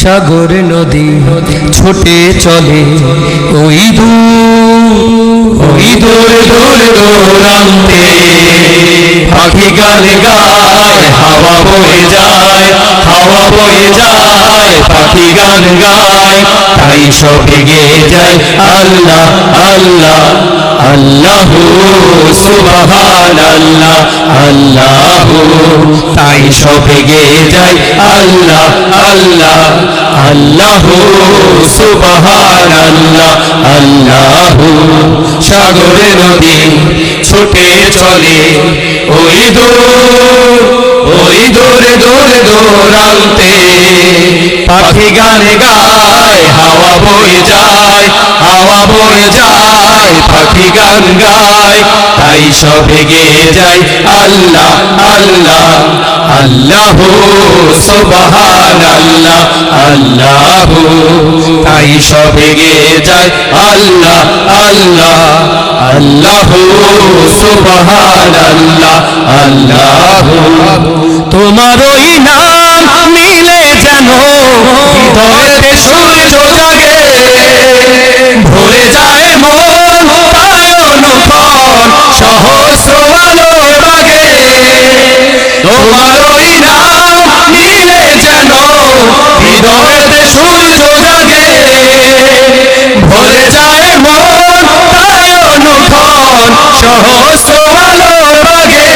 সাগর নদী ছুটে চলে ওই দূর দূরান্তে, পাখি গান গায়, হাওয়া বয়ে যায়, হাওয়া বয়ে যায়, পাখি গান গায়, তাই সব এগিয়ে যায় আল্লাহ আল্লাহ আল্লাহু সুবহানাল্লাহ আল্লাহু, তাই সব এগিয়ে যায় আল্লাহ আল্লাহ আল্লাহু সুবহানাল্লাহ আল্লাহু। সাগরে নদী ছুটে চলে ওই দূরান্তে, পাখি গান গায়, হাওয়া বয়ে যায়, হাওয়া বয়ে যায়, পাখি গান গায়, তাই সব এগিয়ে যায় আল্লাহ আল্লাহ আল্লাহু সুবহানাল্লাহ আল্লাহু, তাই সব এগিয়ে যায় আল্লাহ আল্লাহ আল্লাহু সুবহানাল্লাহ আল্লাহু। তোমার ওই নাম নিলে যেন হৃদয়েতে সূর্য জাগে, ভরে যায় মন পায়ন ফল সহস্র আলো লাগে। তোমার ওই নাম নিলে যেন হৃদয়েতে সূর্য জাগে, ভরে যায় মন পায়ন ফল সহস্র আলো লাগে।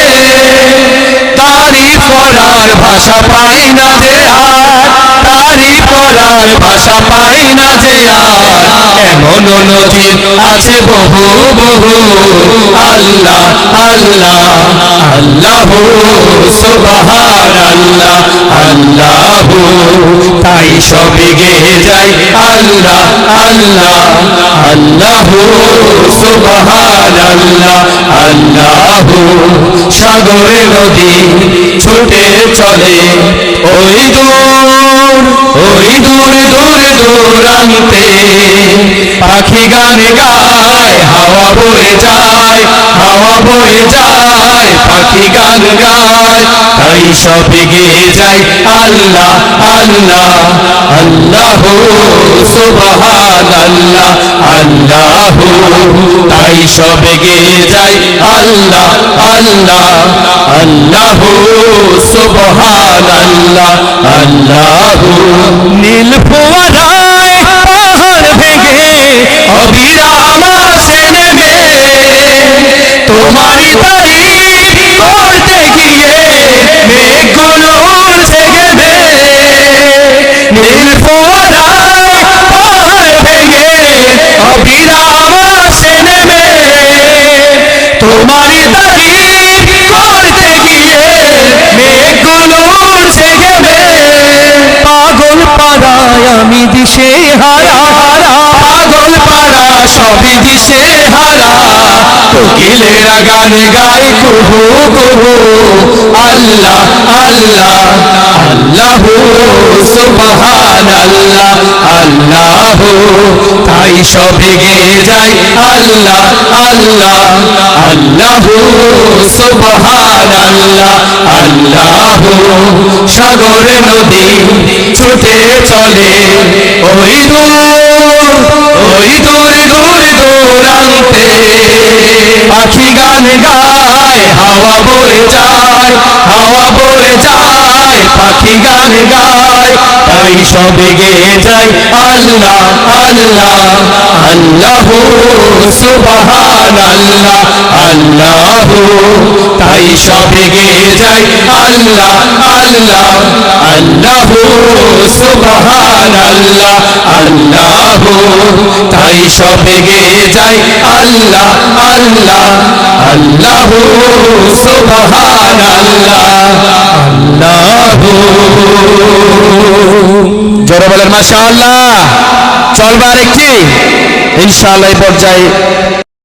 তারিফ করার ভাষা পাই না যে আর, তারিফ করার ভাষা পাই না যে আর, এমন নজির আছে বহু বহু। আল্লাহ আল্লাহ আল্লাহু সুবহানাল্লাহ আল্লাহু, তাই সব এগিয়ে যায় আল্লাহ আল্লাহ আল্লাহু সুবহানাল্লাহ আল্লাহু। সাগরে নদী ছুটে চলে ওই দূরান্তে, পাখি গান গায়, হাওয়া বয়ে যায়, হাওয়া বয়ে যায়, পাখি গান গায়, তাই সব এগিয়ে যায় আল্লাহ আল্লাহ আল্লাহু সুবহানাল্লাহ আল্লাহু, তাই সব এগিয়ে যায় আল্লাহ আল্লাহ আল্লাহু সুবহানাল্লাহ আল্লাহু। নীল ফোয়ারায় পাহাড় ভেঙে অবিরাম আসে নেমে, তোমারই তারিফ করতে গিয়ে মেঘগুলো উড়ছে গেমে। নীল ফোয়ারায় পাহাড় ভেঙে অবিরাম আসে নেমে, তোমারই তারিফ করতে গিয়ে মেঘগুলো উড়ছে গেমে। পাগল পাড়ায় আমি দিশে হারা, পাগল পাড়া সবই দিশে হারা, কোকিলেরা গান গায় কুহু কুহু। আল্লাহ আল্লাহ আল্লাহু সুবহানাল্লাহ আল্লাহু, তাই সব এগিয়ে যায় আল্লাহ আল্লাহ আল্লাহু সুবহানাল্লাহ আল্লাহু। সাগরে নদী ছুটে চলে ওই দূরান্তে, পাখি গান গায়, হাওয়া বয়ে যায়, হাওয়া বয়ে যায়, পাখি গান গায়, তাই সব এগিয়ে যায় আল্লাহ আল্লাহ আল্লাহু সুবহানাল্লাহ আল্লাহু, তাই সব এগিয়ে যায় আল্লাহ আল্লাহ আল্লাহু সুবহানাল্লাহ আল্লাহু, তাই সব এগিয়ে যায় আল্লাহ আল্লাহ আল্লাহু সুবহানাল্লাহ আল্লাহু। জোরে বলেন মাশাআল্লাহ। চলবে আরেকটি ইনশাআল্লাহ এই পর্যায়ে